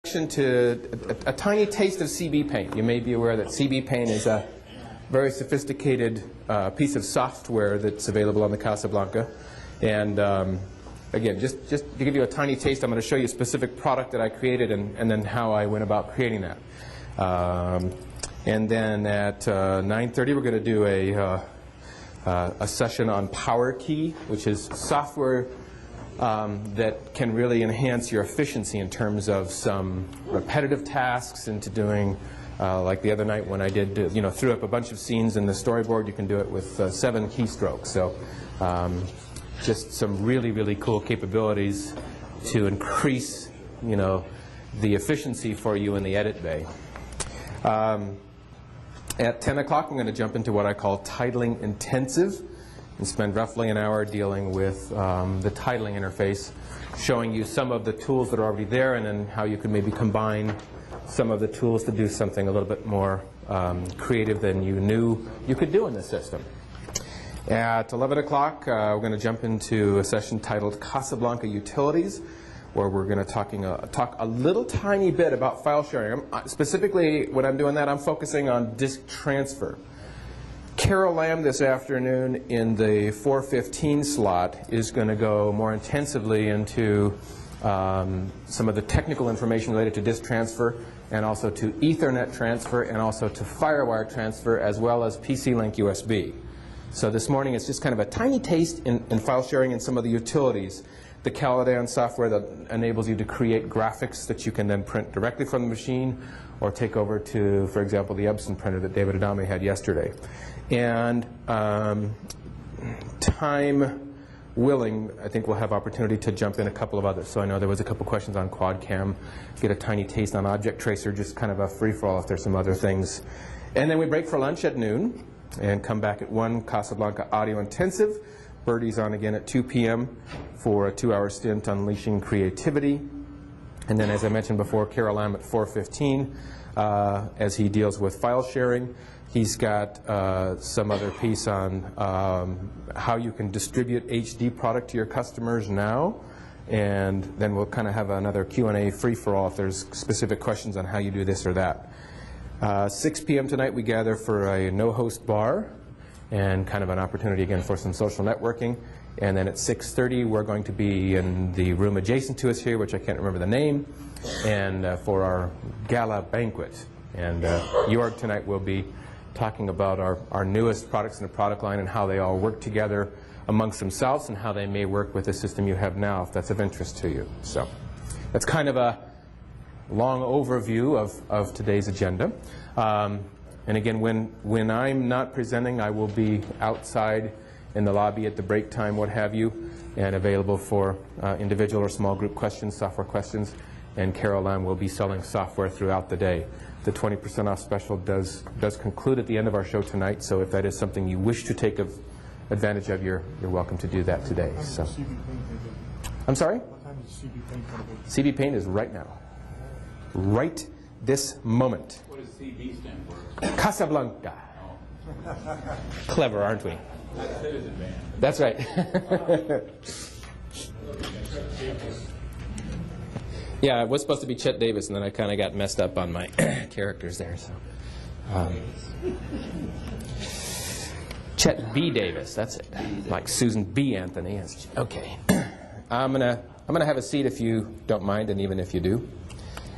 To a tiny taste of CB Paint. You may be aware that CB Paint is a very sophisticated piece of software that's available on the Casablanca. And again, just to give you a tiny taste, I'm going to show you a specific product that I created and then how I went about creating that. And then at 9:30 we're going to do a session on Power Key, which is software that can really enhance your efficiency in terms of some repetitive tasks into doing, like the other night when I did, threw up a bunch of scenes in the storyboard. You can do it with 7 keystrokes. So just some really, really cool capabilities to increase, the efficiency for you in the edit bay. At 10 o'clock, I'm going to jump into what I call titling intensive, and spend roughly an hour dealing with the titling interface, showing you some of the tools that are already there and then how you can maybe combine some of the tools to do something a little bit more creative than you knew you could do in the system. At 11 o'clock, we're going to jump into a session titled Casablanca Utilities, where we're going to talk a little tiny bit about file sharing. Specifically, when I'm doing that, I'm focusing on disk transfer. Carol Lamb this afternoon in the 4:15 slot is going to go more intensively into some of the technical information related to disk transfer and also to Ethernet transfer and also to FireWire transfer as well as PC-Link USB. So this morning it's just kind of a tiny taste in file sharing and some of the utilities. The Caladan software that enables you to create graphics that you can then print directly from the machine or take over to, for example, the Epson printer that David Adame had yesterday. And time willing, I think we'll have opportunity to jump in a couple of others. So I know there was a couple questions on QuadCam, get a tiny taste on Object Tracer, just kind of a free-for-all if there's some other things. And then we break for lunch at noon and come back at 1, Casablanca Audio Intensive. Birdie's on again at 2 p.m. for a 2-hour stint unleashing creativity. And then, as I mentioned before, Carol Lamb at 4:15 as he deals with file sharing. He's got some other piece on how you can distribute HD product to your customers now. And then we'll kind of have another Q&A free-for-all if there's specific questions on how you do this or that. 6 p.m. tonight we gather for a no-host bar and kind of an opportunity again for some social networking. And then at 6:30 we're going to be in the room adjacent to us here, which I can't remember the name, and for our gala banquet. And Jorg tonight will be talking about our newest products in the product line and how they all work together amongst themselves and how they may work with the system you have now, if that's of interest to you. So that's kind of a long overview of today's agenda. And again, when I'm not presenting, I will be outside in the lobby at the break time, what have you, and available for individual or small group questions, software questions. And Carol Lamb will be selling software throughout the day. The 20% off special does conclude at the end of our show tonight, so if that is something you wish to take advantage of, you're welcome to do that today. So, I'm sorry? What time is CB Paint going to be? CB Paint is right now. Right this moment. What does CB stand for? Casablanca. Oh. Clever, aren't we? That's Citizen Band. That's right. Yeah, it was supposed to be Chet Davis, and then I kind of got messed up on my characters there. So, Chet B. Davis, that's it. Like Susan B. Anthony. Okay. I'm gonna have a seat if you don't mind, and even if you do.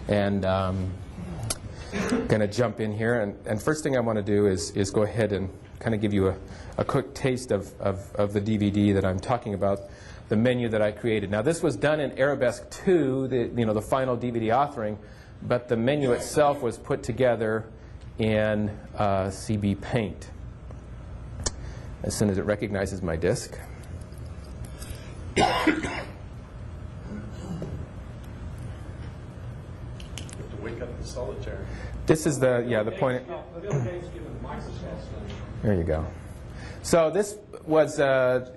And going to jump in here. And first thing I want to do is go ahead and kind of give you a quick taste of the DVD that I'm talking about, the menu that I created. Now, this was done in Arabesque 2, the final DVD authoring, but the menu itself was put together in CB Paint. As soon as it recognizes my disk. Wake up the solitaire. This is the point. There you go. So this was a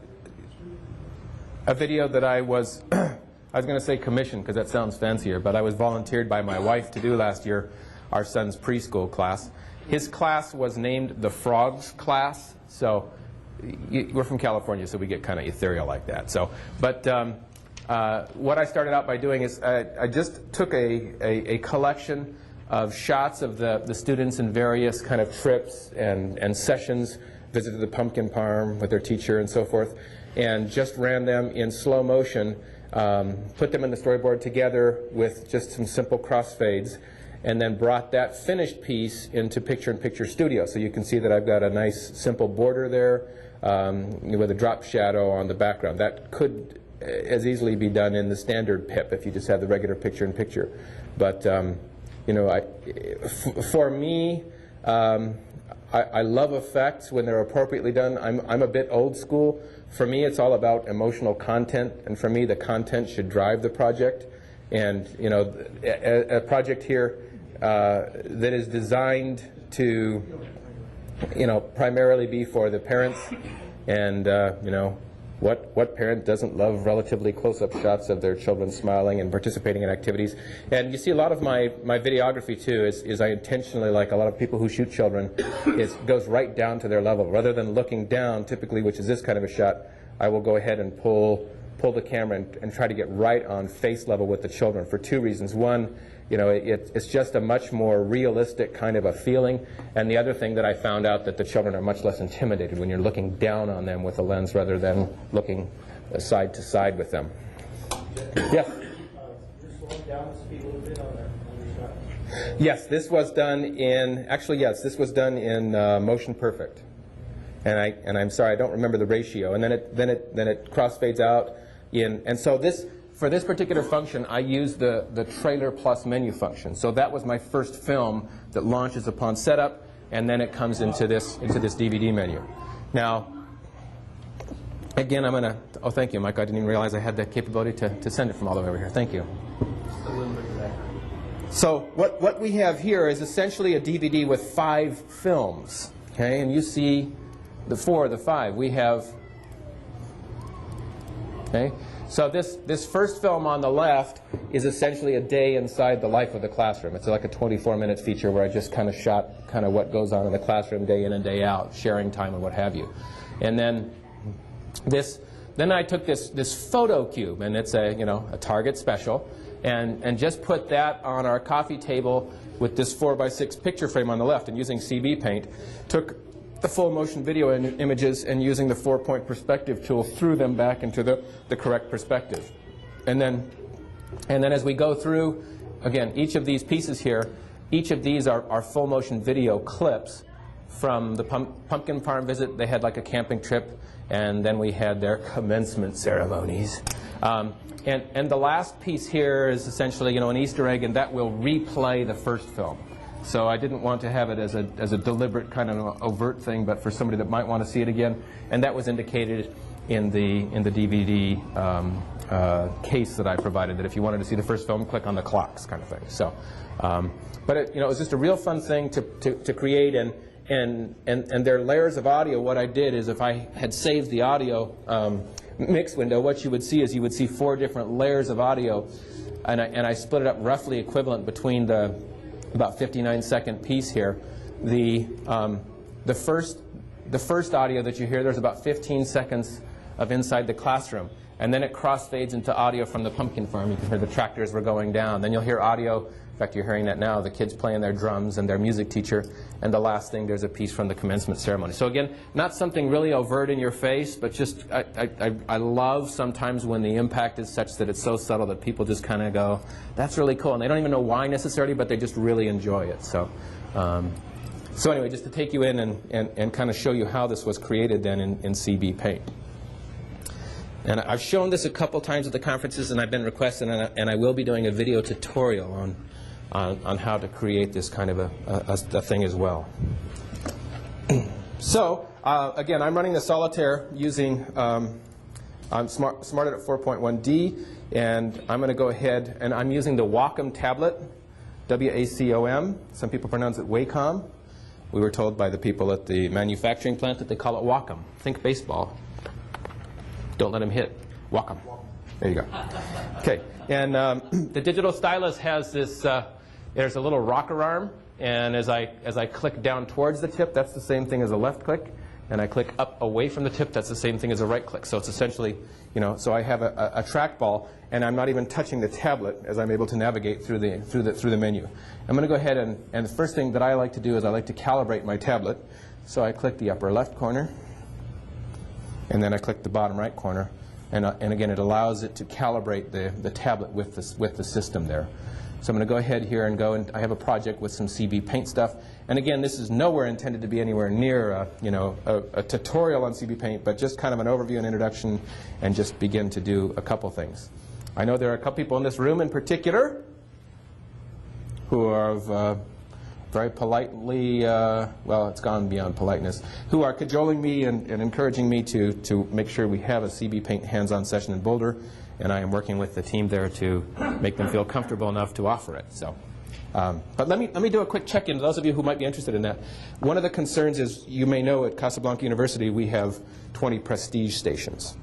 video that I was going to say commissioned because that sounds fancier, but I was volunteered by my wife to do last year, our son's preschool class. His class was named the Frogs class. So we're from California, so we get kind of ethereal like that. So, but what I started out by doing is I just took a collection of shots of the students in various kind of trips and sessions, visited the pumpkin farm with their teacher and so forth, and just ran them in slow motion, put them in the storyboard together with just some simple crossfades, and then brought that finished piece into picture-in-picture studio. So you can see that I've got a nice simple border there with a drop shadow on the background. That could as easily be done in the standard PIP if you just have the regular picture-in-picture. But you know, for me, I love effects when they're appropriately done. I'm a bit old school. For me, it's all about emotional content, and for me, the content should drive the project. And you know, a project here that is designed to, you know, primarily be for the parents, and you know, what parent doesn't love relatively close-up shots of their children smiling and participating in activities? And you see a lot of my videography too is I intentionally, like a lot of people who shoot children, goes right down to their level. Rather than looking down, typically, which is this kind of a shot, I will go ahead and pull the camera and try to get right on face level with the children for two reasons. One, you know, it's just a much more realistic kind of a feeling. And the other thing that I found out, that the children are much less intimidated when you're looking down on them with a lens rather than looking side to side with them. Yes? You're slowing down the speed a little bit on your shot. Yes, this was done in, actually yes, this was done in Motion Perfect. And I'm sorry, I don't remember the ratio. And then it crossfades out in, and so this, for this particular function, I used the trailer plus menu function. So that was my first film that launches upon setup, and then it comes into this DVD menu. Now, again, I'm going to, oh, thank you, Mike. I didn't even realize I had that capability to send it from all the way over here. Thank you. So what we have here is essentially a DVD with 5 films. Okay, and you see the 4 of the 5. We have, okay, so this first film on the left is essentially a day inside the life of the classroom. It's like a 24-minute feature where I just kind of shot kind of what goes on in the classroom day in and day out, sharing time and what have you. And then then I took this photo cube, and it's a, you know, a Target special, and just put that on our coffee table with this 4x6 picture frame on the left, and using CB Paint, took the full motion video images and using the 4-point perspective tool threw them back into the correct perspective. And then as we go through, again, each of these pieces here, each of these are full motion video clips from the pumpkin farm visit. They had like a camping trip, and then we had their commencement ceremonies. And the last piece here is essentially, you know, an Easter egg, and that will replay the first film. So I didn't want to have it as a deliberate kind of overt thing, but for somebody that might want to see it again. And that was indicated in the DVD case that I provided, that if you wanted to see the first film, click on the clocks kind of thing. So, but it, you know, it was just a real fun thing to create, and there are layers of audio. What I did is, if I had saved the audio mix window, what you would see is you would see 4 different layers of audio, and I split it up roughly equivalent between the about 59-second piece here. The first audio that you hear, there's about 15 seconds of inside the classroom, and then it crossfades into audio from the pumpkin farm. You can hear the tractors were going down. Then you'll hear audio, in fact you're hearing that now, the kids playing their drums and their music teacher. And the last thing, there's a piece from the commencement ceremony. So again, not something really overt in your face, but just I love sometimes when the impact is such that it's so subtle that people just kind of go, that's really cool. And they don't even know why necessarily, but they just really enjoy it. So so anyway, just to take you in and kind of show you how this was created then in CB Paint. And I've shown this a couple times at the conferences, and I've been requested, and I will be doing a video tutorial on how to create this kind of a thing as well. So again, I'm running the Solitaire using, I'm smarted at 4.1D, and I'm going to go ahead, and I'm using the Wacom tablet, W-A-C-O-M. Some people pronounce it Wacom. We were told by the people at the manufacturing plant that they call it Wacom. Think baseball. Don't let him hit. Wacom. There you go. Okay. And the digital stylus has this, there's a little rocker arm, and as I click down towards the tip, that's the same thing as a left click. and I click up away from the tip, that's the same thing as a right click. So it's essentially, so I have a trackball, and I'm not even touching the tablet as I'm able to navigate through the menu. I'm going to go ahead and the first thing that I like to do is I like to calibrate my tablet. So I click the upper left corner, and then I click the bottom right corner, and again, it allows it to calibrate the tablet with the system there. So I'm going to go ahead here and I have a project with some CB Paint stuff. And again, this is nowhere intended to be anywhere near a tutorial on CB Paint, but just kind of an overview and introduction, and just begin to do a couple things. I know there are a couple people in this room in particular who are very politely, well, it's gone beyond politeness, who are cajoling me and encouraging me to make sure we have a CB Paint hands-on session in Boulder. And I am working with the team there to make them feel comfortable enough to offer it. So, but let me do a quick check-in to those of you who might be interested in that. One of the concerns is, you may know, at Casablanca University we have 20 prestige stations.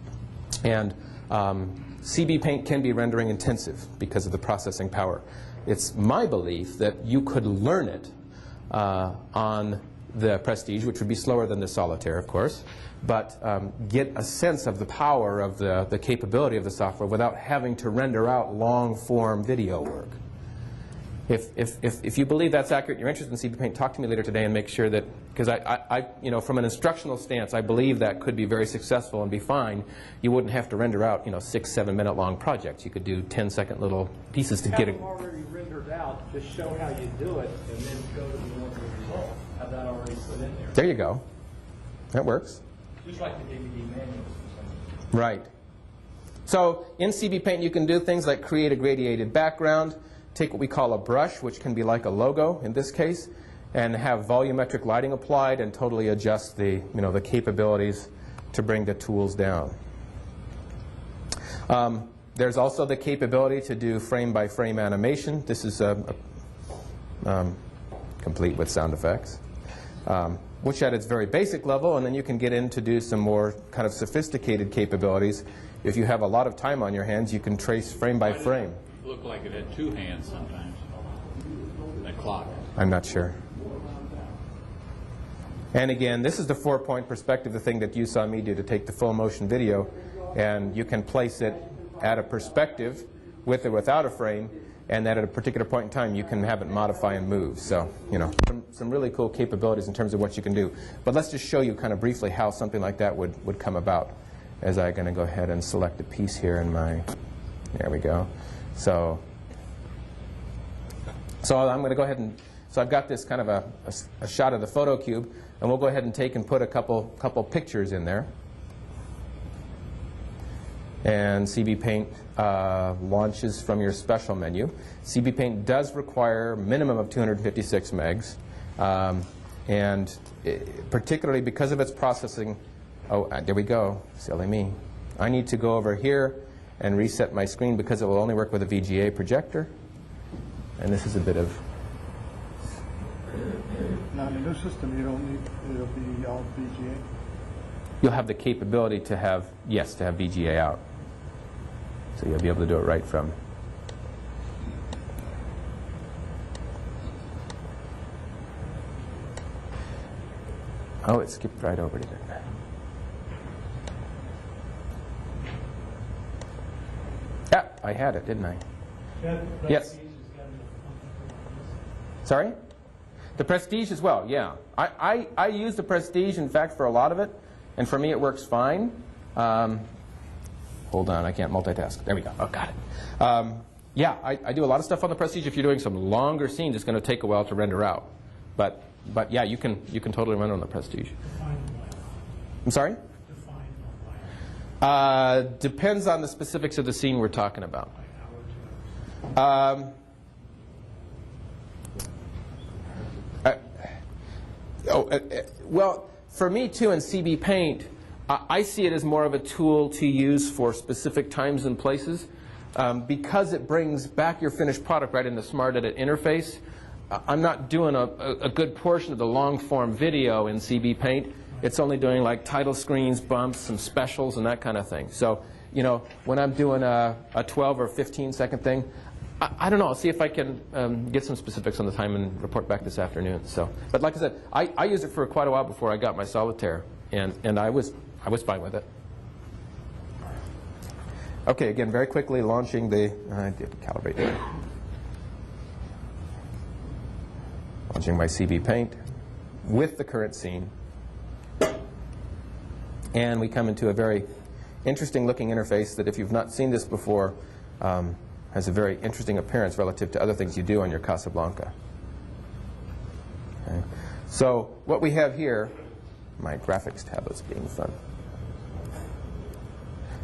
And CB Paint can be rendering intensive because of the processing power. It's my belief that you could learn it on the Prestige, which would be slower than the Solitaire, of course, but get a sense of the power of the capability of the software without having to render out long-form video work. If you believe that's accurate and you're interested in CB Paint, talk to me later today and make sure that, because from an instructional stance, I believe that could be very successful and be fine. You wouldn't have to render out 6-7 minute long projects. You could do 10-second little pieces to get it. Have them already rendered out, just show how you do it, and then go to the one with results. Have that already put in there. There you go. That works. Just like the DVD manuals. Right. So in CB Paint you can do things like create a gradiated background, take what we call a brush, which can be like a logo in this case, and have volumetric lighting applied and totally adjust the capabilities to bring the tools down. There's also the capability to do frame-by-frame animation. This is complete with sound effects, which at its very basic level, and then you can get in to do some more kind of sophisticated capabilities. If you have a lot of time on your hands, you can trace frame by frame. It looked like it had two hands sometimes, that clock. I'm not sure. And again, this is the 4-point perspective, the thing that you saw me do to take the full motion video, and you can place it at a perspective with or without a frame, and that at a particular point in time you can have it modify and move. So, some really cool capabilities in terms of what you can do. But let's just show you kind of briefly how something like that would come about, as I'm going to go ahead and select a piece here in my, there we go. So I'm going to go ahead and, so I've got this kind of a shot of the photo cube, and we'll go ahead and take and put a couple pictures in there. And CB Paint launches from your special menu. CB Paint does require a minimum of 256 megs. And particularly because of its processing, there we go, silly me. I need to go over here and reset my screen because it will only work with a VGA projector. And this is a bit of... Now, in the new system, you don't need, it'll be all VGA. You'll have the capability to have, yes, to have VGA out. So you'll be able to do it right from. Oh, it skipped right over to it. Yeah, I had it, didn't I? Yes. Sorry? The Prestige as well, yeah. I use the Prestige, in fact, for a lot of it, and for me it works fine. Hold on, I can't multitask. There we go. Oh, got it. Yeah, I do a lot of stuff on the Prestige. If you're doing some longer scenes, it's going to take a while to render out. But yeah, you can totally run on the Prestige. I'm sorry? Depends on the specifics of the scene we're talking about. Well, for me too, in CB Paint, I see it as more of a tool to use for specific times and places. Because it brings back your finished product right in the Smart Edit interface, I'm not doing a good portion of the long-form video in CB Paint. It's only doing like title screens, bumps, some specials, and that kind of thing. So, when I'm doing a 12 or 15-second thing, I don't know. I'll see if I can get some specifics on the time and report back this afternoon. So, but like I said, I used it for quite a while before I got my Solitaire. And I was fine with it. Okay, again, very quickly launching the, I did calibrate there. Launching my CB Paint with the current scene. And we come into a very interesting looking interface that, if you've not seen this before, has a very interesting appearance relative to other things you do on your Casablanca. Okay. So what we have here, my graphics tablet's being fun.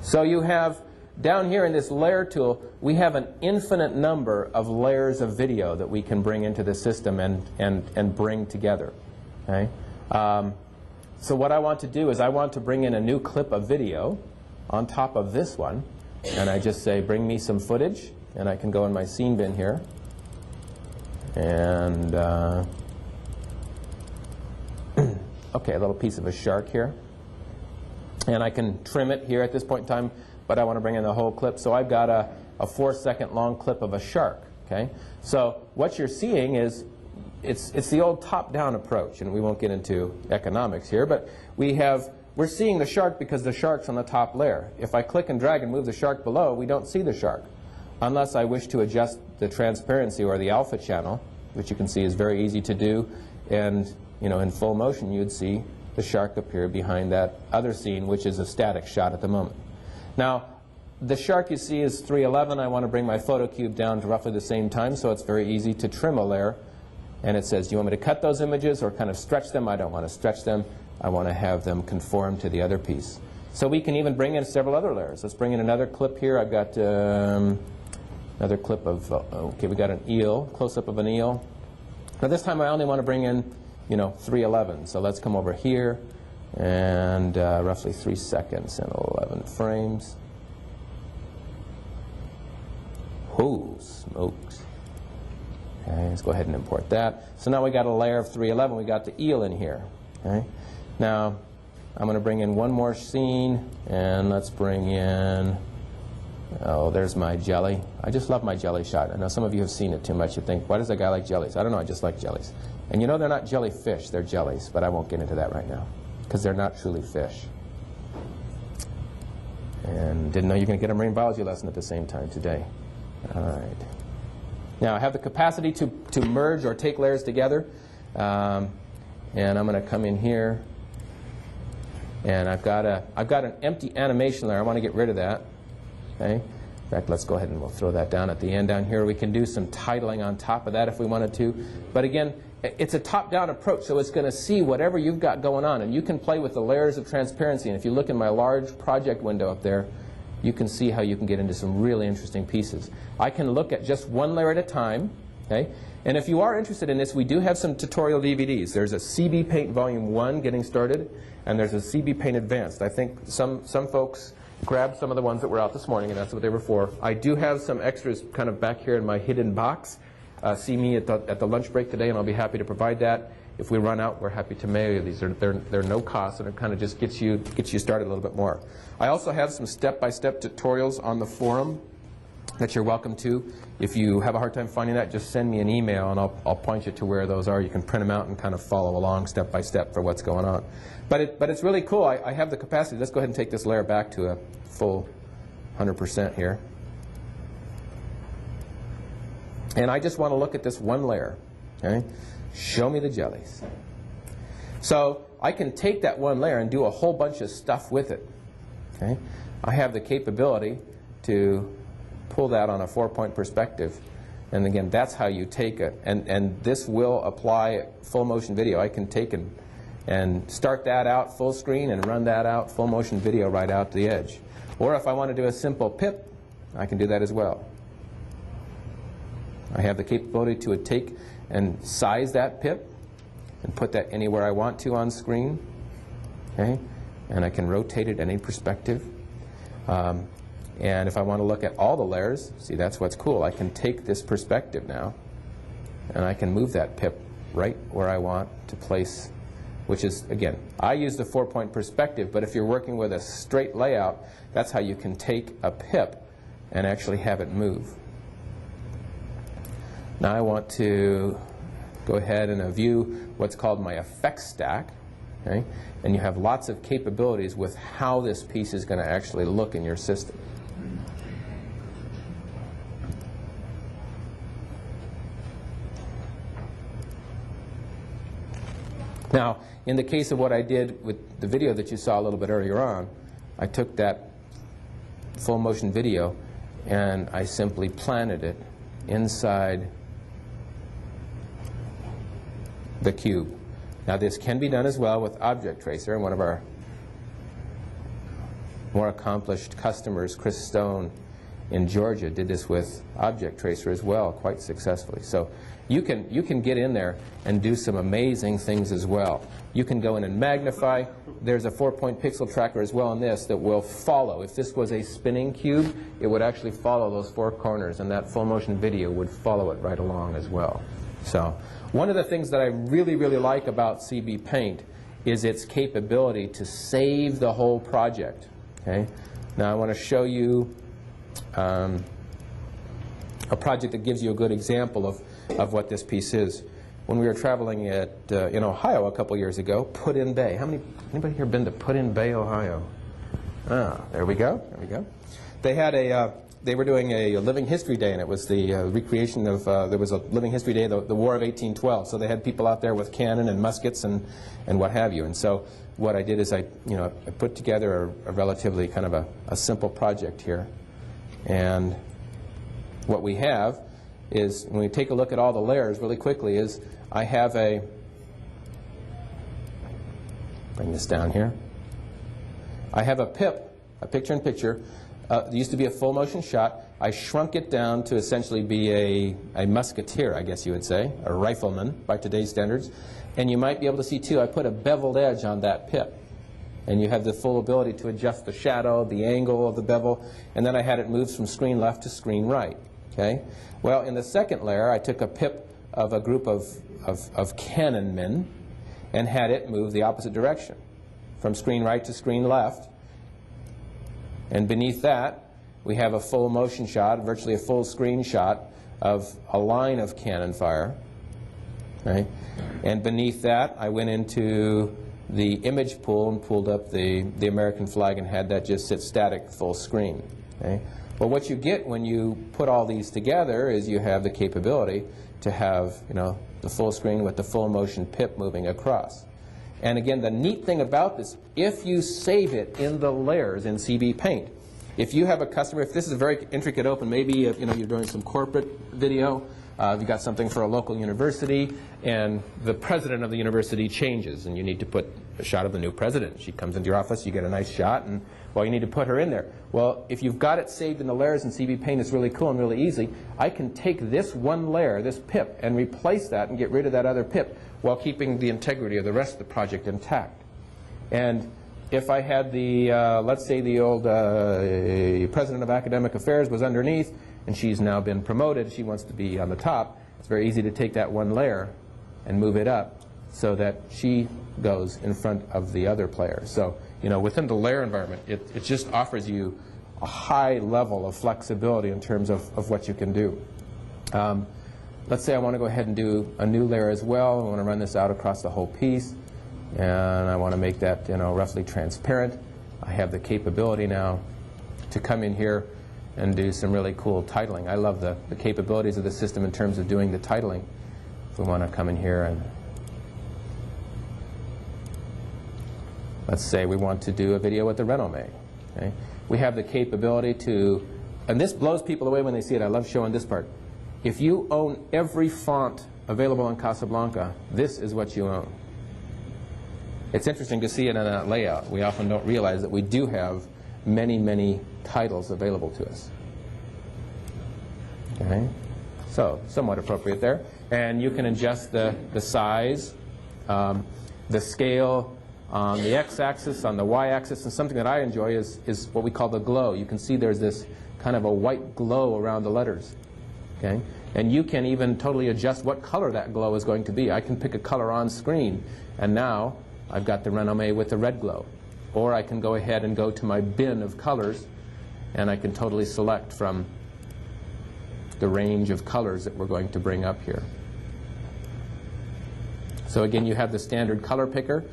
So you have, down here in this layer tool, we have an infinite number of layers of video that we can bring into the system and bring together. Okay? So what I want to do is I want to bring in a new clip of video on top of this one, and I just say bring me some footage, and I can go in my scene bin here and okay, a little piece of a shark here, and I can trim it here at this point in time, but I want to bring in the whole clip. So I've got a 4-second long clip of a shark. Okay, so what you're seeing is it's the old top-down approach, and we won't get into economics here, but we're seeing the shark because the shark's on the top layer. If I click and drag and move the shark below, we don't see the shark, unless I wish to adjust the transparency or the alpha channel, which you can see is very easy to do, and in full motion you'd see the shark appear behind that other scene, which is a static shot at the moment. Now, the shark you see is 311. I want to bring my photo cube down to roughly the same time, so it's very easy to trim a layer. And it says, do you want me to cut those images or kind of stretch them? I don't want to stretch them. I want to have them conform to the other piece. So we can even bring in several other layers. Let's bring in another clip here. I've got another clip of, okay, we got an eel, close-up of an eel. Now this time I only want to bring in, 311. So let's come over here and roughly 3 seconds and 11 frames. Oh, smokes. Okay, let's go ahead and import that. So now we got a layer of 311. We got the eel in here. Okay. Now I'm going to bring in one more scene, and let's bring in, oh, there's my jelly. I just love my jelly shot. I know some of you have seen it too much. You think, why does a guy like jellies? I don't know, I just like jellies. And they're not jellyfish, they're jellies, but I won't get into that right now because they're not truly fish. And didn't know you're going to get a marine biology lesson at the same time today. All right. Now I have the capacity to merge or take layers together, and I'm going to come in here, and I've got an empty animation layer. I want to get rid of that. Okay. In fact, let's go ahead and we'll throw that down at the end down here. We can do some titling on top of that if we wanted to. But again, it's a top-down approach, so it's going to see whatever you've got going on, and you can play with the layers of transparency. And if you look in my large project window up there, you can see how you can get into some really interesting pieces. I can look at just one layer at a time. Okay? And if you are interested in this, we do have some tutorial DVDs. There's a CB Paint Volume 1 getting started, and there's a CB Paint Advanced. I think some folks grabbed some of the ones that were out this morning, and that's what they were for. I do have some extras kind of back here in my hidden box. See me at the lunch break today, and I'll be happy to provide that. If we run out, we're happy to mail you these. They're no cost, and it kind of just gets you started a little bit more. I also have some step-by-step tutorials on the forum that you're welcome to. If you have a hard time finding that, just send me an email, and I'll point you to where those are. You can print them out and kind of follow along step by step for what's going on. But it's really cool. I have the capacity. Let's go ahead and take this layer back to a full 100% here. And I just want to look at this one layer. Okay? Show me the jellies. So I can take that one layer and do a whole bunch of stuff with it. Okay? I have the capability to pull that on a 4-point perspective. And again, that's how you take it. And this will apply full motion video. I can take and start that out full screen and run that out full motion video right out to the edge. Or if I want to do a simple pip, I can do that as well. I have the capability to take and size that pip and put that anywhere I want to on screen. Okay? And I can rotate it any perspective. And if I want to look at all the layers, see, that's what's cool. I can take this perspective now, and I can move that pip right where I want to place, which is, again, I use the 4-point perspective, but if you're working with a straight layout, that's how you can take a pip and actually have it move. Now I want to go ahead and view what's called my effects stack. Okay? And you have lots of capabilities with how this piece is going to actually look in your system. Now, in the case of what I did with the video that you saw a little bit earlier on, I took that full motion video and I simply planted it inside the cube. Now, this can be done as well with Object Tracer, and one of our more accomplished customers, Chris Stone in Georgia, did this with Object Tracer as well, quite successfully. So you can get in there and do some amazing things as well. You can go in and magnify. There's a 4-point pixel tracker as well in this that will follow. If this was a spinning cube, it would actually follow those 4 corners, and that full motion video would follow it right along as well. So one of the things that I really, really like about CB Paint is its capability to save the whole project. Okay? Now I want to show you a project that gives you a good example of what this piece is. When we were traveling in Ohio a couple years ago, Put-in Bay. Anybody here been to Put-in Bay, Ohio? Ah, there we go. There we go. They had they were doing a Living History Day, and it was the recreation of, there was a Living History Day, the War of 1812. So they had people out there with cannon and muskets and what have you. And so what I did is I put together a relatively kind of a simple project here. And what we have is, when we take a look at all the layers really quickly, is I have bring this down here. I have a pip, a picture-in-picture. It used to be a full motion shot. I shrunk it down to essentially be a musketeer, I guess you would say, a rifleman by today's standards. And you might be able to see, too, I put a beveled edge on that pip. And you have the full ability to adjust the shadow, the angle of the bevel, and then I had it move from screen left to screen right. Okay? Well, in the second layer, I took a pip of a group of cannon men and had it move the opposite direction, from screen right to screen left. And beneath that, we have a full motion shot, virtually a full screen shot of a line of cannon fire. Right? And beneath that, I went into the image pool and pulled up the American flag and had that just sit static full screen. Okay? Well, what you get when you put all these together is you have the capability to have the full screen with the full motion pip moving across. And again, the neat thing about this, if you save it in the layers in CB Paint, if you have a customer, if this is a very intricate open, maybe you're doing some corporate video, you've got something for a local university, and the president of the university changes, and you need to put a shot of the new president. She comes into your office, you get a nice shot, and, well, you need to put her in there. Well, if you've got it saved in the layers in CB Paint, it's really cool and really easy. I can take this one layer, this pip, and replace that and get rid of that other pip while keeping the integrity of the rest of the project intact. And if I had let's say the old president of academic affairs was underneath, and she's now been promoted, she wants to be on the top, it's very easy to take that one layer and move it up so that she goes in front of the other player. So, within the layer environment, it just offers you a high level of flexibility in terms of what you can do. Let's say I want to go ahead and do a new layer as well. I want to run this out across the whole piece, and I want to make that roughly transparent. I have the capability now to come in here and do some really cool titling. I love the capabilities of the system in terms of doing the titling. If we want to come in here and let's say we want to do a video with the Renome. Okay? We have the capability to, and this blows people away when they see it. I love showing this part. If you own every font available in Casablanca, this is what you own. It's interesting to see it in a layout. We often don't realize that we do have many, many titles available to us. Okay? So, somewhat appropriate there. And you can adjust the size, the scale on the x-axis, on the y-axis, and something that I enjoy is what we call the glow. You can see there's this kind of a white glow around the letters. Okay? And you can even totally adjust what color that glow is going to be. I can pick a color on screen, and now I've got the Renome with the red glow. Or I can go ahead and go to my bin of colors, and I can totally select from the range of colors that we're going to bring up here. So again, you have the standard color picker.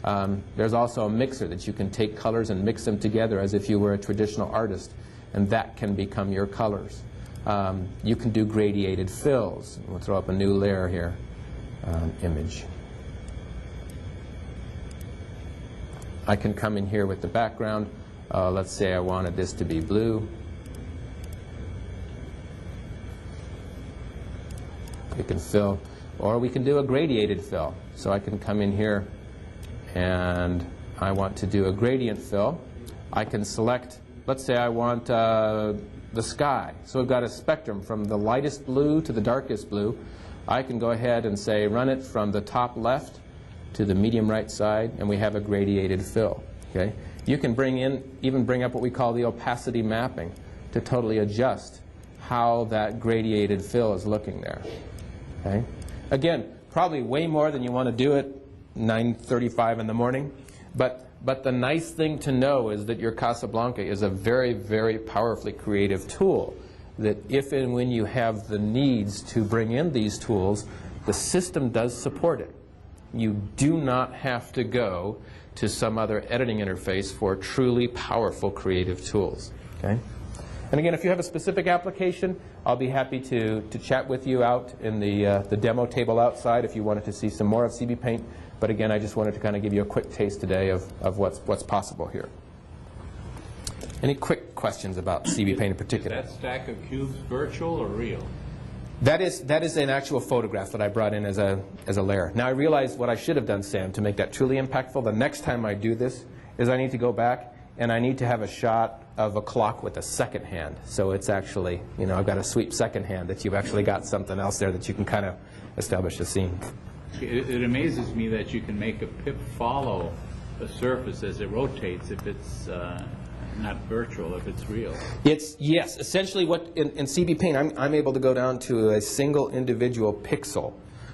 There's also a mixer that you can take colors and mix them together as if you were a traditional artist, and that can become your colors. You can do gradiated fills. We'll throw up a new layer here, image. I can come in here with the background. Let's say I wanted this to be blue. We can fill, or we can do a gradiated fill. So I can come in here and I want to do a gradient fill. I can select, let's say I want the sky. So we've got a spectrum from the lightest blue to the darkest blue. I can go ahead and say run it from the top left to the medium right side, and we have a gradiated fill. Okay? You can even bring up what we call the opacity mapping to totally adjust how that gradiated fill is looking there. Okay? Again, probably way more than you want to do at 9:35 in the morning, but the nice thing to know is that your Casablanca is a very, very powerfully creative tool, that if and when you have the needs to bring in these tools, the system does support it. You do not have to go to some other editing interface for truly powerful creative tools. Okay? And again, if you have a specific application, I'll be happy to chat with you out in the demo table outside if you wanted to see some more of CB Paint. But again, I just wanted to kind of give you a quick taste today of what's possible here. Any quick questions about CB Paint in particular? Is that stack of cubes virtual or real? That is an actual photograph that I brought in as a layer. Now I realize what I should have done, Sam, to make that truly impactful. The next time I do this is I need to go back and I need to have a shot of a clock with a second hand. So it's actually, you know, I've got a sweep second hand that you've actually got something else there that you can kind of establish a scene. It amazes me that you can make a pip follow a surface as it rotates if it's not virtual, if it's real. Yes, essentially what in CB Paint I'm able to go down to a single individual pixel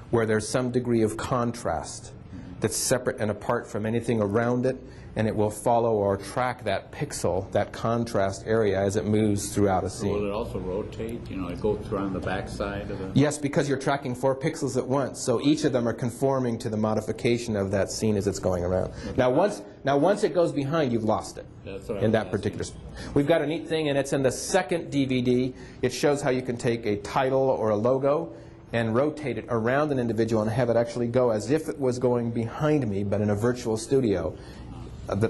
where there's some degree of contrast that's separate and apart from anything around it, and it will follow or track that pixel, that contrast area, as it moves throughout a scene. Will it also rotate? You know, it goes around the backside of the... Yes, because you're tracking 4 pixels at once, so each of them are conforming to the modification of that scene as it's going around. Okay. Now once it goes behind, you've lost it. That's what in that particular. We've got a neat thing, and it's in the second DVD. It shows how you can take a title or a logo and rotate it around an individual and have it actually go as if it was going behind me, but in a virtual studio.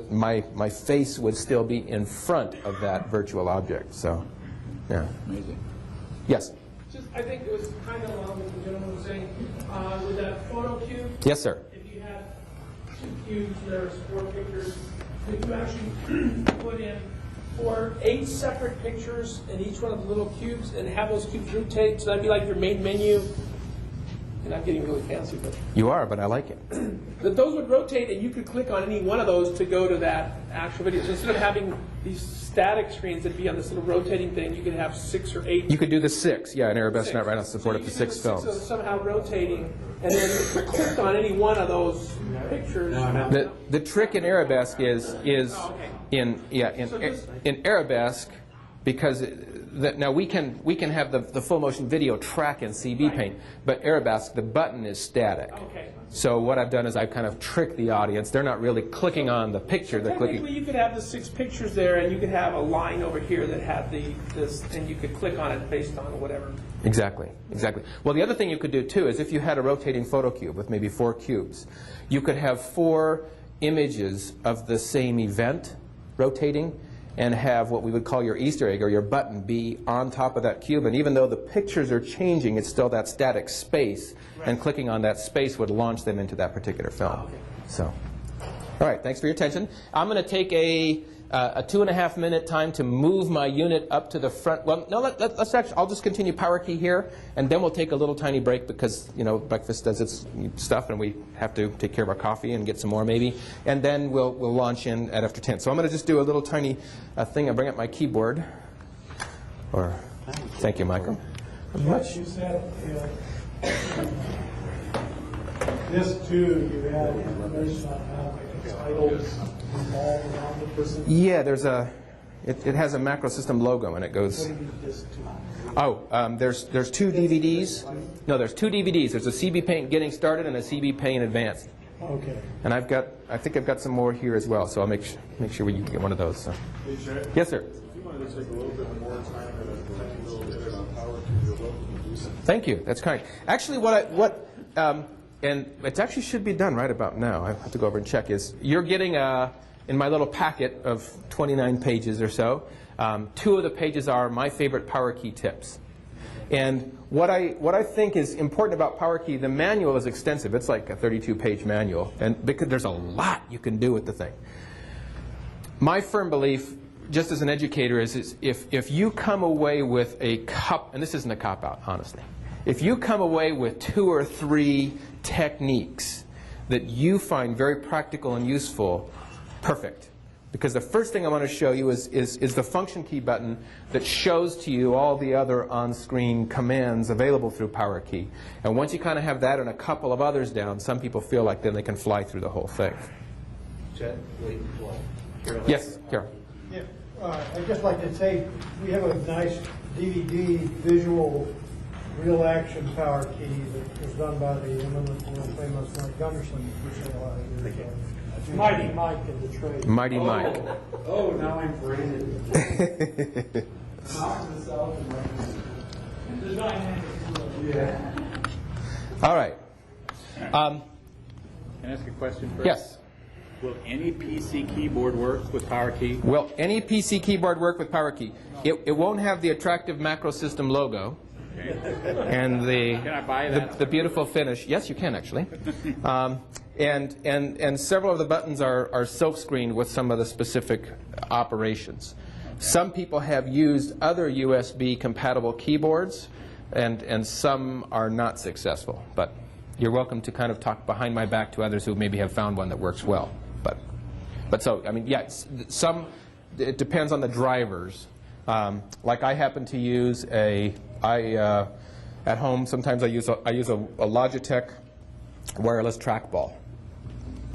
My face would still be in front of that virtual object. So, yeah. Amazing. Yes? Just, I think it was kind of along what the gentleman was saying. With that photo cube, Yes, sir. if you had 2 cubes, there's 4 pictures, if you actually put in 8 separate pictures in each one of the little cubes and have those cubes rotate, so that'd be like your main menu. And I'm getting really fancy, but You are, but I like it. that those would rotate, and you could click on any one of those to go to that actual video. So instead of having these static screens that'd be on this little rotating thing, you could have 6 or 8. You could do the 6, yeah, and Arabesque 6. not right now support So up to you could 6 do the films. So somehow rotating, and then clicked on any one of those pictures. The trick in Arabesque is okay. in Arabesque, because now we can have the full motion video track in CB Paint, but Arabesque, the button is static. Okay. So what I've done is I've kind of tricked the audience. They're not really clicking on the picture. They're Technically, clicking. you could have the 6 pictures there, and you could have a line over here that had this, and you could click on it based on whatever. Exactly. Well, the other thing you could do too is if you had a rotating photo cube with maybe 4 cubes, you could have 4 images of the same event rotating, and have what we would call your Easter egg or your button be on top of that cube. And even though the pictures are changing, it's still that static space. Right. And clicking on that space would launch them into that particular film. Okay. So, all right, thanks for your attention. I'm going to take a 2.5-minute time to move my unit up to the front. Well, no, let's actually, I'll just continue power key here, and then we'll take a little tiny break because, you know, breakfast does its stuff, and we have to take care of our coffee and get some more maybe. And then we'll launch in at after 10. So I'm going to just do a little tiny thing. I'll bring up my keyboard. Thank you, Michael. What you said, this too, you had information on how the titles involved around the person. Yeah, there's it has a MacroSystem logo, and it goes. What do you mean this too? Oh, there's 2 DVDs. No, there's 2 DVDs. There's a CB Paint Getting Started and a CB Paint Advanced. Okay. And I think I've got some more here as well, so I'll make sure you get one of those. So. Hey, Chet, Yes, sir. if you wanted to take a little bit more time at a technical edit on power key, you're welcome to do so. Thank you. That's kind. Actually, and it actually should be done right about now. I have to go over and check. Is you're getting in my little packet of 29 pages or so. 2 of the pages are my favorite power key tips. And what I think is important about power key, the manual is extensive. It's like a 32-page manual, and because there's a lot you can do with the thing. My firm belief, just as an educator, is if you come away with and this isn't a cop-out, honestly. If you come away with 2 or 3 techniques that you find very practical and useful, perfect. Because the first thing I want to show you is the function key button that shows to you all the other on-screen commands available through power key. And once you kind of have that and a couple of others down, some people feel like then they can fly through the whole thing. Chet, wait, what? Yes, Carol. Yeah, I'd just like to say we have a nice DVD visual real action power key that was done by the eminent world famous Mike Gunderson for sale out of years ago. Mighty Mike in the trade. Mighty Mike. Oh, now I'm branded. Yeah. All right. Can I ask a question first? Yes. Will any PC keyboard work with power key? Will any PC keyboard work with power key? It won't have the attractive MacroSystem logo. Okay. And Can I buy that? the beautiful finish. Yes, you can actually. And several of the buttons are silk screened with some of the specific operations. Some people have used other USB compatible keyboards, and some are not successful. But you're welcome to kind of talk behind my back to others who maybe have found one that works well. But so I mean, yeah, it depends on the drivers. Like I happen to use at home, sometimes I use a Logitech wireless trackball,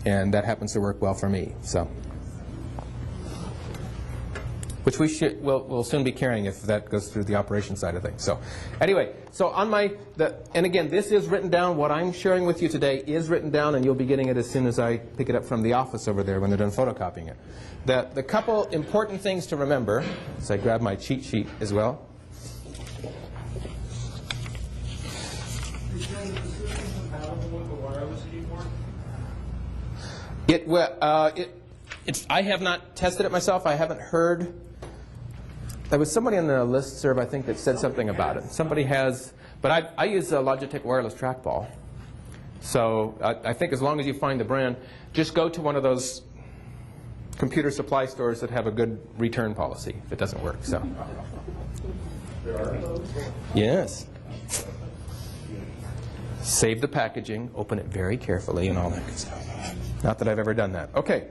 and that happens to work well for me. So, which we'll soon be carrying if that goes through the operation side of things. So, anyway, so on and again, this is written down. What I'm sharing with you today is written down, and you'll be getting it as soon as I pick it up from the office over there when they're done photocopying it. The couple important things to remember, so I grab my cheat sheet as well. I have not tested it myself. I haven't heard. There was somebody on the listserv, I think, that said something about it. Somebody has, but I use a Logitech wireless trackball. So I think as long as you find the brand, just go to one of those computer supply stores that have a good return policy if it doesn't work. So. Yes. Save the packaging, open it very carefully, and all that good stuff. Not that I've ever done that. Okay.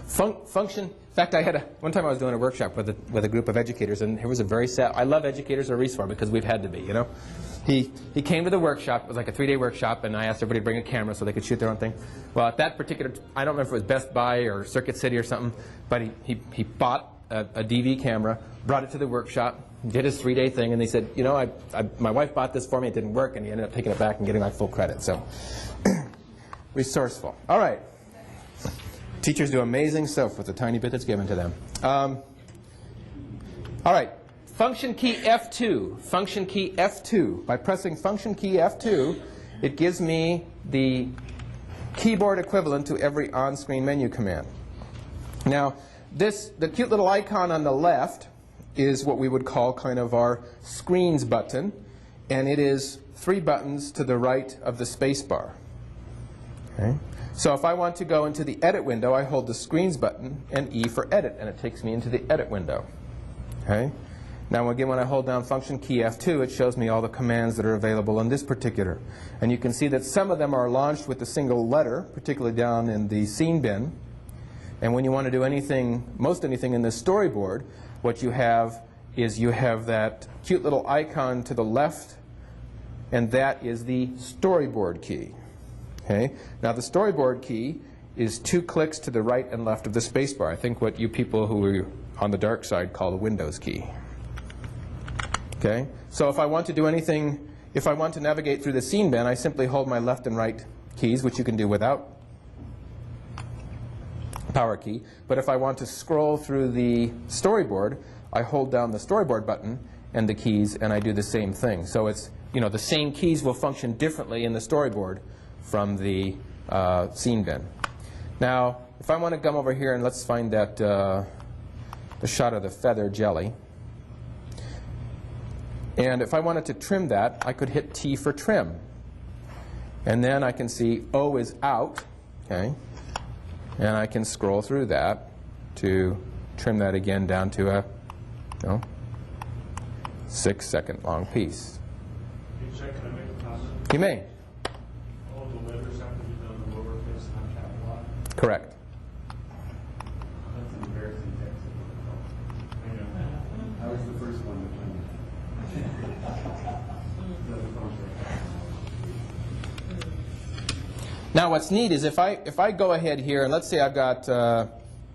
Function. In fact, one time I was doing a workshop with a group of educators, and here was a very sad. I love educators at Resource because we've had to be, you know. He came to the workshop. It was like a 3-day workshop, and I asked everybody to bring a camera so they could shoot their own thing. Well, at that particular, I don't remember if it was Best Buy or Circuit City or something, but he bought a DV camera, brought it to the workshop, did his 3-day thing, and they said, you know, my wife bought this for me. It didn't work, and he ended up taking it back and getting my full credit. So, resourceful. All right. Teachers do amazing stuff with the tiny bit that's given to them. All right. Function key F2. Function key F2. By pressing function key F2, it gives me the keyboard equivalent to every on-screen menu command. Now, the cute little icon on the left is what we would call kind of our screens button, and it is 3 buttons to the right of the space bar. Okay. So if I want to go into the edit window, I hold the screens button and E for edit, and it takes me into the edit window. Okay. Now again, when I hold down function key F2, it shows me all the commands that are available in this particular. And you can see that some of them are launched with a single letter, particularly down in the scene bin. And when you want to do anything, most anything in this storyboard, what you have is you have that cute little icon to the left, and that is the storyboard key. Okay. Now the storyboard key is 2 clicks to the right and left of the spacebar. I think what you people who are on the dark side call the Windows key. Okay. So if I want to do anything, if I want to navigate through the scene bin, I simply hold my left and right keys, which you can do without power key. But if I want to scroll through the storyboard, I hold down the storyboard button and the keys, and I do the same thing. So it's, the same keys will function differently in the storyboard from the scene bin. Now, if I want to come over here and let's find that the shot of the feather jelly. And if I wanted to trim that, I could hit T for trim. And then I can see O is out, okay? And I can scroll through that to trim that again down to a 6-second long piece. Can I make a comment? You may. All the letters have to be done in lowercase, not capital I. Correct. That's an embarrassing text. Hang on. I was the first one to find it. Now what's neat is if I go ahead here and let's say I've got,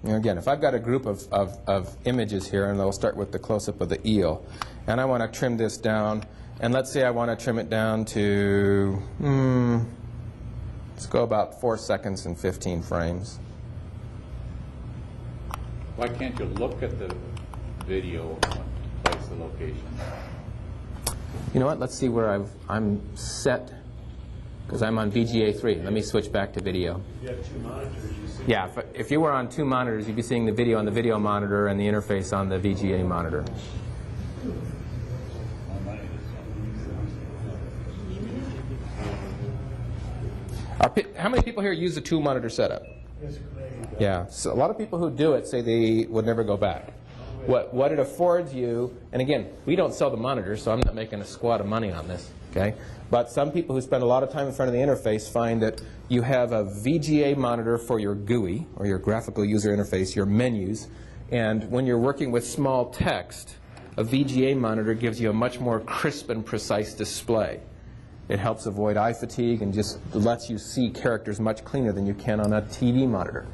again, if I've got a group of images here, and I'll start with the close-up of the eel, and I want to trim this down, and let's say I want to trim it down to, let's go about 4 seconds and 15 frames. Why can't you look at the video and place the location? You know what? Let's see where I'm set, because I'm on VGA 3. Let me switch back to video. You have two monitors, you see. Yeah, if you were on 2 monitors, you'd be seeing the video on the video monitor and the interface on the VGA monitor. How many people here use the 2-monitor setup? Yeah, so a lot of people who do it say they would never go back. What it affords you, and again, we don't sell the monitors, so I'm not making a squat of money on this, okay? But some people who spend a lot of time in front of the interface find that you have a VGA monitor for your GUI, or your graphical user interface, your menus, and when you're working with small text, a VGA monitor gives you a much more crisp and precise display. It helps avoid eye fatigue and just lets you see characters much cleaner than you can on a TV monitor.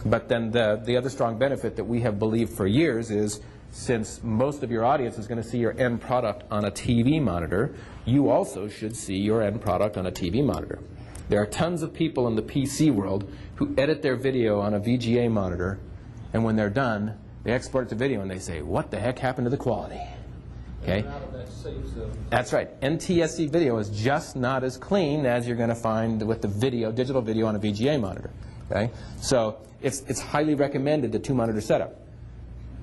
But then the other strong benefit that we have believed for years is, since most of your audience is going to see your end product on a TV monitor, you also should see your end product on a TV monitor. There are tons of people in the PC world who edit their video on a VGA monitor, and when they're done, they export it to video and they say, what the heck happened to the quality? Okay? That's right. NTSC video is just not as clean as you're going to find with the video, digital video on a VGA monitor. Okay? So it's highly recommended, the 2-monitor setup.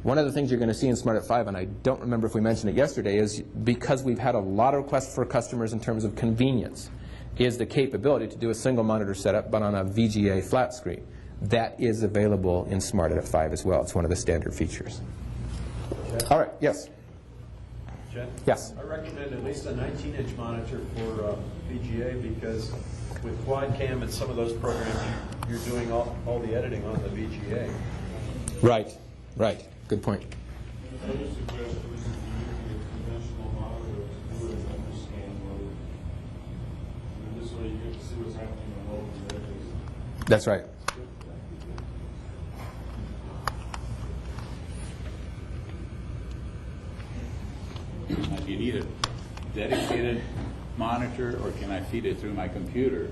One of the things you're going to see in SmartEdit 5, and I don't remember if we mentioned it yesterday, is because we've had a lot of requests for customers in terms of convenience, is the capability to do a single monitor setup but on a VGA flat screen. That is available in SmartEdit 5 as well. It's one of the standard features. All right, yes? Jen? Yes? I recommend at least a 19-inch monitor for VGA, because with quad cam and some of those programs, you're doing all the editing on the VGA. Right, right. Good point. I would suggest using a conventional monitor to do it in underscan mode. And this way you get to see what's happening on all the edges. That's right. Do you need a dedicated monitor, or can I feed it through my computer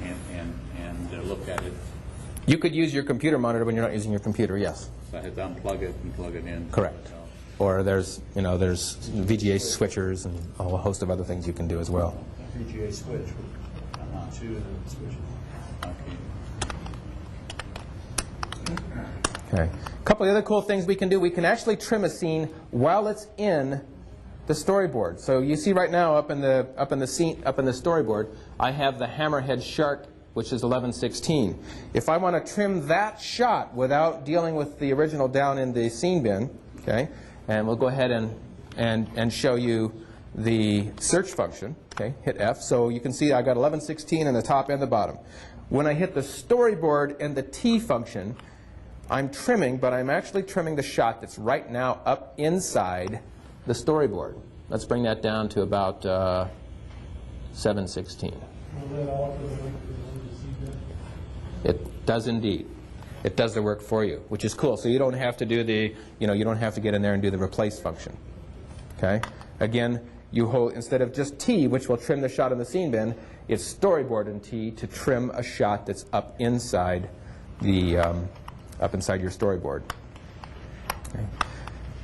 and look at it? You could use your computer monitor when you're not using your computer, yes. So I have to unplug it and plug it in. Correct. Or there's VGA switchers and a whole host of other things you can do as well. VGA switch with two and then switches. Okay. Okay. A couple of other cool things we can do. We can actually trim a scene while it's in the storyboard. So you see right now up in the storyboard, I have the hammerhead shark, which is 11:16. If I want to trim that shot without dealing with the original down in the scene bin, okay, and we'll go ahead and show you the search function. Okay, hit F. So you can see I got 11:16 in the top and the bottom. When I hit the storyboard and the T function, I'm trimming, but I'm actually trimming the shot that's right now up inside the storyboard. Let's bring that down to about 7:16. It does indeed. It does the work for you, which is cool. So you don't have to do the, you don't have to get in there and do the replace function. Okay? Again, you hold, instead of just T, which will trim the shot in the scene bin, it's Storyboard and T to trim a shot that's up inside the up inside your storyboard. Okay.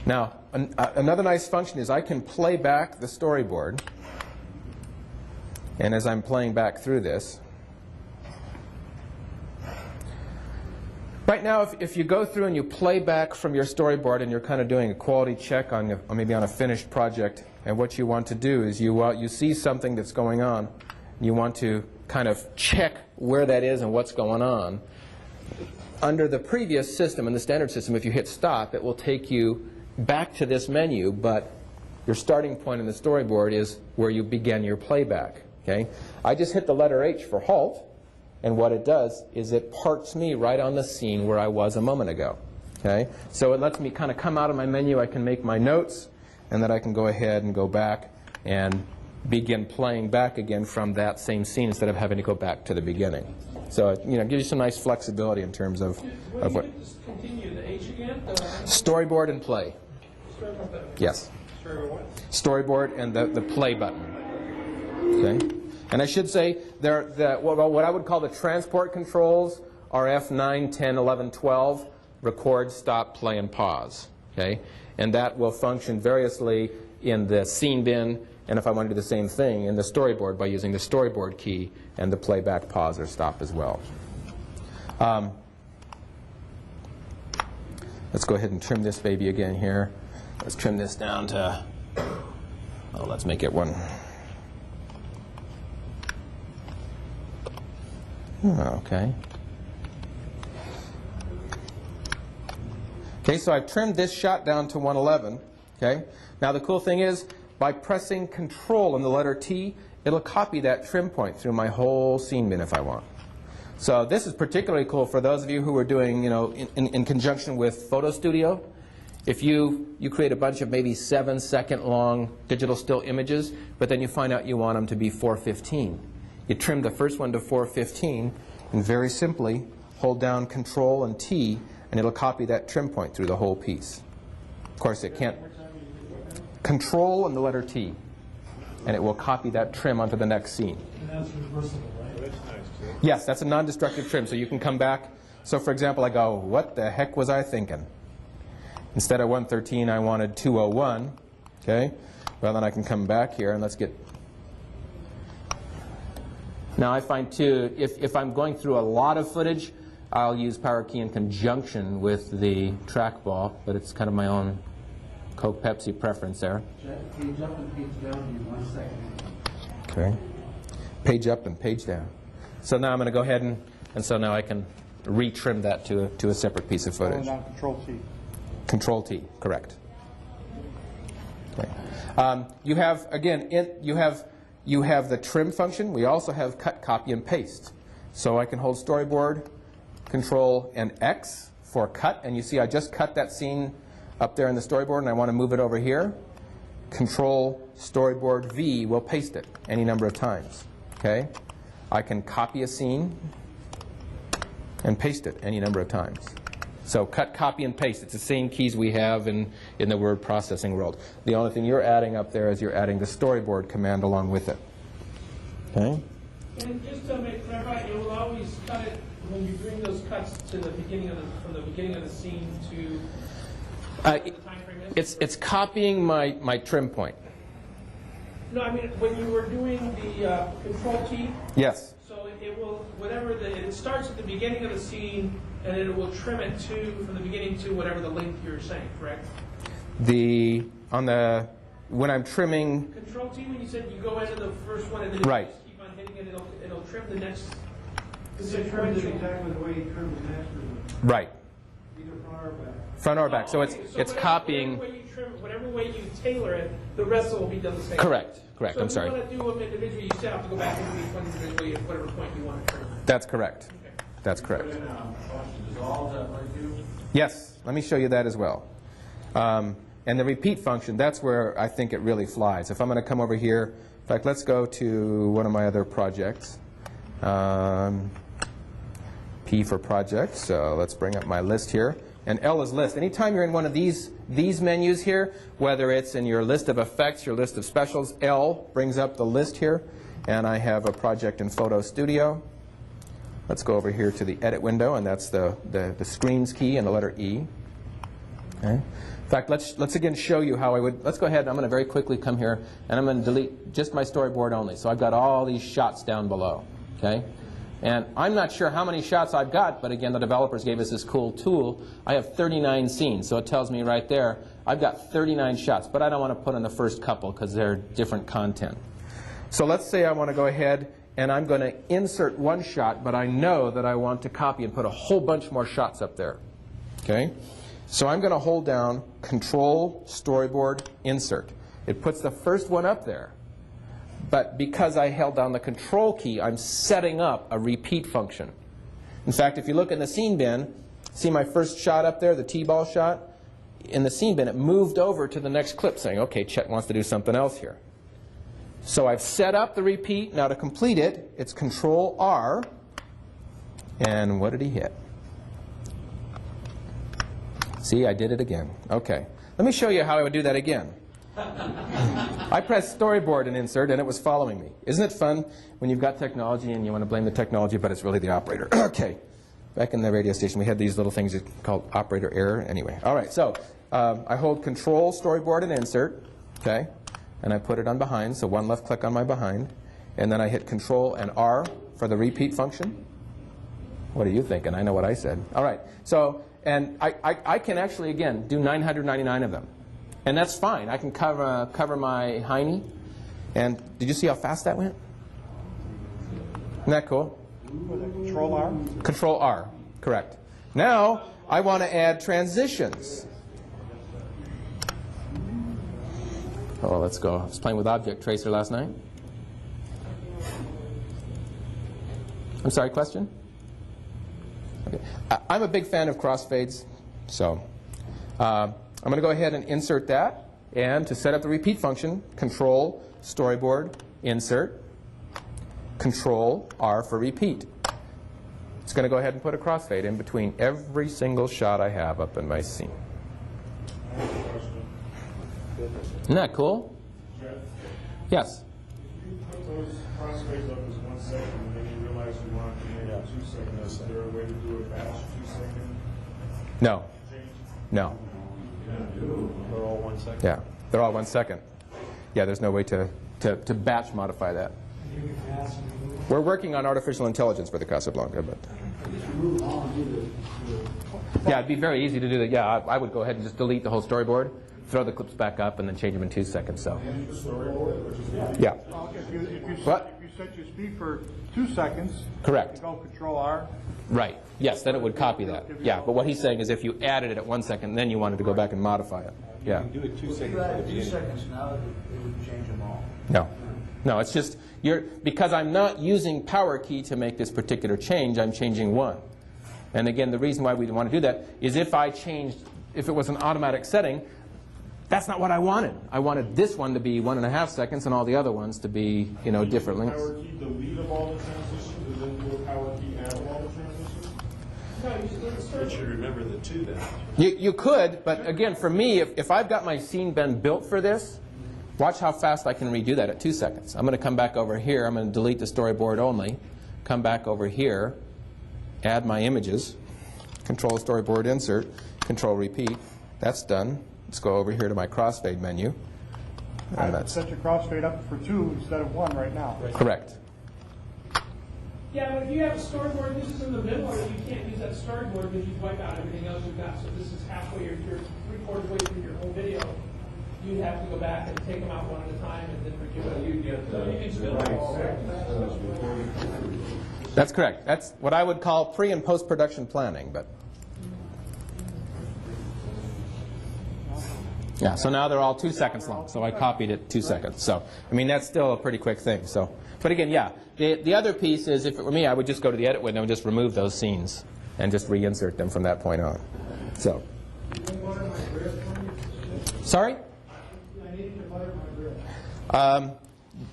Now, another nice function is I can play back the storyboard, and as I'm playing back through this, right now, if you go through and you play back from your storyboard and you're kind of doing a quality check on maybe on a finished project, and what you want to do is you see something that's going on, you want to kind of check where that is and what's going on. Under the previous system, in the standard system, if you hit stop, it will take you back to this menu, but your starting point in the storyboard is where you begin your playback. Okay? I just hit the letter H for halt, and what it does is it parks me right on the scene where I was a moment ago. Okay? So it lets me kind of come out of my menu. I can make my notes, and then I can go ahead and go back and begin playing back again from that same scene instead of having to go back to the beginning. So it gives you some nice flexibility in terms of what. Just continue the H again. Storyboard and play. Yes. Storyboard and the play button. Okay. And I should say what I would call the transport controls are F9, 10, 11, 12. Record, stop, play, and pause. Okay. And that will function variously in the scene bin, and if I want to do the same thing in the storyboard by using the storyboard key and the playback, pause, or stop as well. Let's go ahead and trim this baby again here. Let's trim this down to, let's make it one. Okay. Okay, so I've trimmed this shot down to 111. Okay. Now the cool thing is, by pressing Control and the letter T, it'll copy that trim point through my whole scene bin if I want. So this is particularly cool for those of you who are doing, in conjunction with Photo Studio. If you create a bunch of maybe 7-second long digital still images, but then you find out you want them to be 4:15. You trim the first one to 4:15, and very simply hold down Control and T, and it'll copy that trim point through the whole piece. Of course, it can't. Control and the letter T, and it will copy that trim onto the next scene. And that's reversible, right? That's nice, too. Yes, that's a non-destructive trim, so you can come back. So for example, I go, what the heck was I thinking? Instead of 113, I wanted 201. Okay? Well, then I can come back here, and let's get... Now I find, too, if I'm going through a lot of footage, I'll use Power Key in conjunction with the trackball, but it's kind of my own Coke Pepsi preference there. Page up and page down in 1 second. Okay. Page up and page down. So now I'm going to go ahead and so now I can retrim that to a separate piece of footage. Down Control T. Control T, correct. Okay. You have again you have the trim function. We also have cut, copy, and paste. So I can hold Storyboard, Control, and X for cut, and you see I just cut that scene up there in the storyboard, and I want to move it over here. Control Storyboard V will paste it any number of times. Okay? I can copy a scene and paste it any number of times. So cut, copy, and paste. It's the same keys we have in the word processing world. The only thing you're adding up there is you're adding the storyboard command along with it. Okay? And just to clarify, it will always cut it when you bring those cuts to the beginning from the beginning of the scene to what the time frame is? It's copying my trim point. No, I mean when you were doing the Control T. Yes. So it will it starts at the beginning of the scene, and it will trim it from the beginning to whatever the length you're saying, correct? When I'm trimming. Control T, when you said you go into the first one and then right. you just keep on hitting it, it'll trim the next. It trims it exactly the way you trim the next one. Right. Either front or back. Front or back. So it's copying. Whatever way you tailor it, the rest will be done the same. Correct. Correct. So I'm sorry. if you want to do them individually, you still have to go back and do each one individually at whatever point you want to trim it. That's correct. Okay. That's correct. Dissolve that like you? Yes. Let me show you that as well. And the repeat function, that's where I think it really flies. If I'm going to come over here, in fact, let's go to one of my other projects. P for project. So let's bring up my list here. and L is list. Anytime you're in one of these menus here, whether it's in your list of effects, your list of specials, L brings up the list here. And I have a project in Photo Studio. Let's go over here to the edit window, and that's the screens key and the letter E. Okay. In fact, let's again show you how I would. Let's go ahead. I'm going to very quickly come here, and I'm going to delete just my storyboard only. So I've got all these shots down below. Okay. And I'm not sure how many shots I've got, but again, the developers gave us this cool tool. I have 39 scenes, so it tells me right there I've got 39 shots, but I don't want to put in the first couple because they're different content. So let's say I want to go ahead and I'm going to insert one shot, but I know that I want to copy and put a whole bunch more shots up there. Okay? So I'm going to hold down Control, Storyboard, Insert. It puts the first one up there. But because I held down the Control key, I'm setting up a repeat function. In fact, if you look in the scene bin, see my first shot up there, the T-ball shot? In the scene bin, it moved over to the next clip saying, okay, Chet wants to do something else here. So I've set up the repeat. Now to complete it, it's Control R. And what did he hit? See, I did it again. Okay. Let me show you how I would do that again. I pressed Storyboard and Insert, and it was following me. Isn't it fun when you've got technology and you want to blame the technology, but it's really the operator? Okay. Back in the radio station, we had these little things called operator error. Anyway. All right. So I hold Control, Storyboard, and Insert. Okay. And I put it on behind, so one left click on my behind. And then I hit Control and R for the repeat function. What are you thinking? I know what I said. All right. So, and I can actually, again, do 999 of them. And that's fine. I can cover my hiney. And did you see how fast that went? Isn't that cool? Control R? Control R. Correct. Now, I want to add transitions. Oh, let's go. I was playing with Object Tracer last night. I'm sorry, question? Okay. I'm a big fan of crossfades, so I'm going to go ahead and insert that. And to set up the repeat function, Control, Storyboard, Insert, Control, R for repeat. It's going to go ahead and put a crossfade in between every single shot I have up in my scene. Isn't that cool? Jeff, Yes. if you put those crossfades up as 1 second and then you realize you want to make it 2 seconds, is there a way to do a batch 2-second No. change? No. They're all 1 second. Yeah. They're all 1 second. Yeah, there's no way to batch modify that. We're working on artificial intelligence for the Casablanca, but yeah, it'd be very easy to do that. Yeah, I would go ahead and just delete the whole storyboard, throw the clips back up, and then change them in 2 seconds. So yeah. Well, if you What? set your speed for 2 seconds, Correct. you go Control R. Right. Yes, then it would copy that. Yeah, but what he's saying is if you added it at 1 second, then you wanted to go back and modify it. Yeah. Do it 2 seconds. If you added 2 seconds now, it would change them all. No. No, it's just, because I'm not using power key to make this particular change, I'm changing one. And again, the reason why we want to do that is if it was an automatic setting, that's not what I wanted. I wanted this one to be 1.5 seconds and all the other ones to be, different lengths. Power key delete of all the transitions and then do a power key add of all the transitions? But you remember the two then. You could, but again, for me, if I've got my scene bin built for this, watch how fast I can redo that at 2 seconds. I'm going to come back over here. I'm going to delete the storyboard only. Come back over here. Add my images. Control Storyboard Insert. Control Repeat. That's done. Let's go over here to my crossfade menu. And that's Set your crossfade up for 2 instead of 1 right now. correct. Yeah, but if you have a storyboard, this is in the middle, you can't use that storyboard because you've wiped out everything else you've got. So this is halfway, you're 3/4 way through your whole video. You have to go back and take them out one at a time and then redo it. So you can still That's correct. That's what I would call pre- and post-production planning. But yeah, so now they're all 2 seconds long. So I copied it 2 seconds. So I mean that's still a pretty quick thing. So, but again, yeah, the other piece is if it were me, I would just go to the edit window and just remove those scenes and just reinsert them from that point on. So, sorry.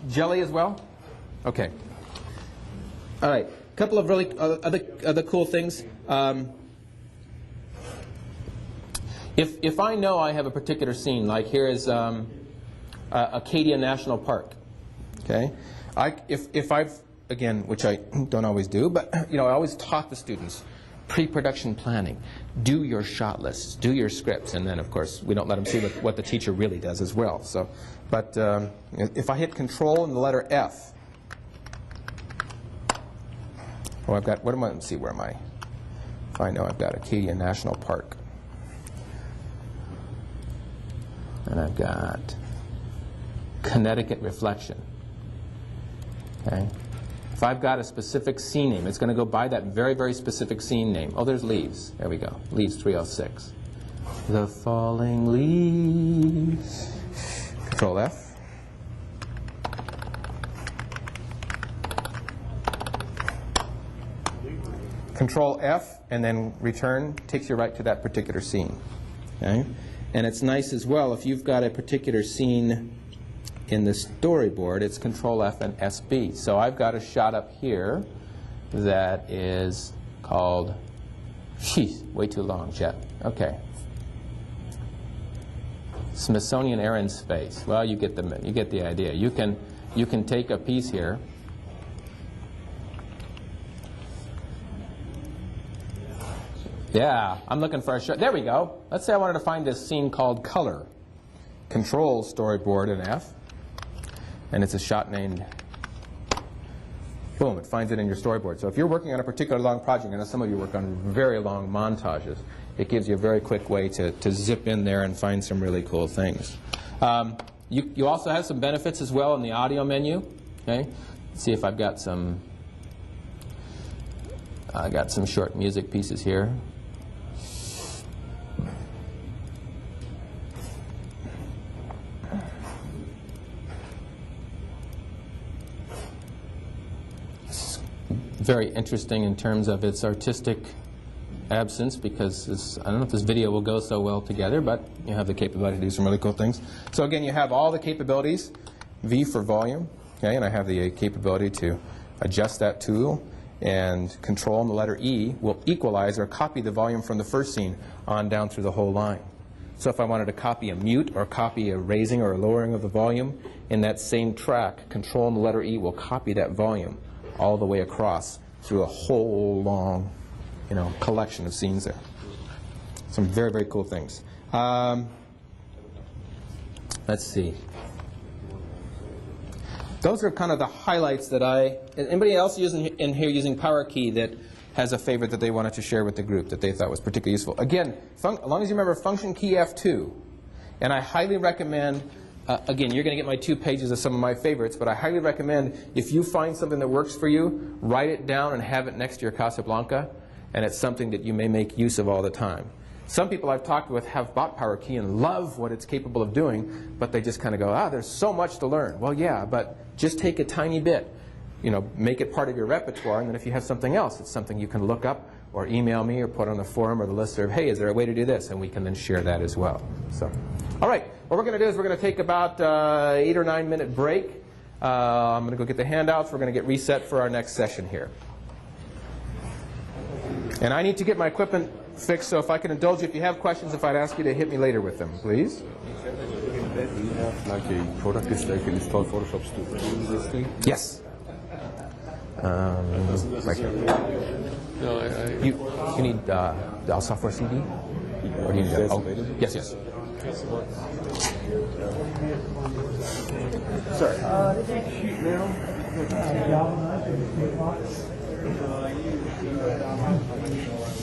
Jelly as well? Okay. All right. A couple of really other cool things. If I know I have a particular scene, like here is Acadia National Park, okay? If I've, again, which I don't always do, but I always taught the students pre-production planning. Do your shot lists, do your scripts, and then of course we don't let them see what the teacher really does as well. So, but if I hit Control and the letter F, I've got, let's see, where am I? If I know I've got Acadia National Park. And I've got Connecticut Reflection. Okay. If I've got a specific scene name, it's going to go by that very, very specific scene name. Oh, there's Leaves. There we go. Leaves 306. The falling leaves. Control F. Control F and then return takes you right to that particular scene. Okay? And it's nice as well if you've got a particular scene in the storyboard, it's Control F and SB. So I've got a shot up here that is called, way too long, Chet. Okay. Smithsonian Air and Space. Well, you get the idea. You can take a piece here. Yeah, I'm looking for a shot. There we go. Let's say I wanted to find this scene called Color. Control Storyboard and F. And it's a shot named, boom, it finds it in your storyboard. So if you're working on a particular long project, I know some of you work on very long montages, it gives you a very quick way to zip in there and find some really cool things. You also have some benefits as well in the audio menu. Okay, let's see if I've got some. I got some short music pieces here. Very interesting in terms of its artistic absence, because I don't know if this video will go so well together, but you have the capability to do some really cool things. So again, you have all the capabilities, V for volume, okay, and I have the capability to adjust that tool, and Control and the letter E will equalize or copy the volume from the first scene on down through the whole line. So if I wanted to copy a mute or copy a raising or a lowering of the volume in that same track, Control and the letter E will copy that volume all the way across through a whole long, collection of scenes there. Some very, very cool things. Let's see. Those are kind of the highlights that anybody else in here using Power Key that has a favorite that they wanted to share with the group that they thought was particularly useful? Again, as long as you remember function key F2, and I highly recommend, again, you're going to get my 2 pages of some of my favorites, but I highly recommend if you find something that works for you, write it down and have it next to your Casablanca, and it's something that you may make use of all the time. Some people I've talked with have bought Power Key and love what it's capable of doing, but they just kind of go, there's so much to learn. Well, yeah, but just take a tiny bit. Make it part of your repertoire, and then if you have something else, it's something you can look up or email me or put on the forum or the listserv, hey, is there a way to do this? And we can then share that as well. So, all right, what we're going to do is we're going to take about 8 or 9 minute break. I'm going to go get the handouts. We're going to get reset for our next session here. And I need to get my equipment fixed, so if I can indulge you, if you have questions, if I'd ask you to hit me later with them, please. Do you have like a product list that you can install Photoshop to do this thing? Yes. Right here. No, You need the software CD? Or do you need yes, yes. Sorry. Sheet metal.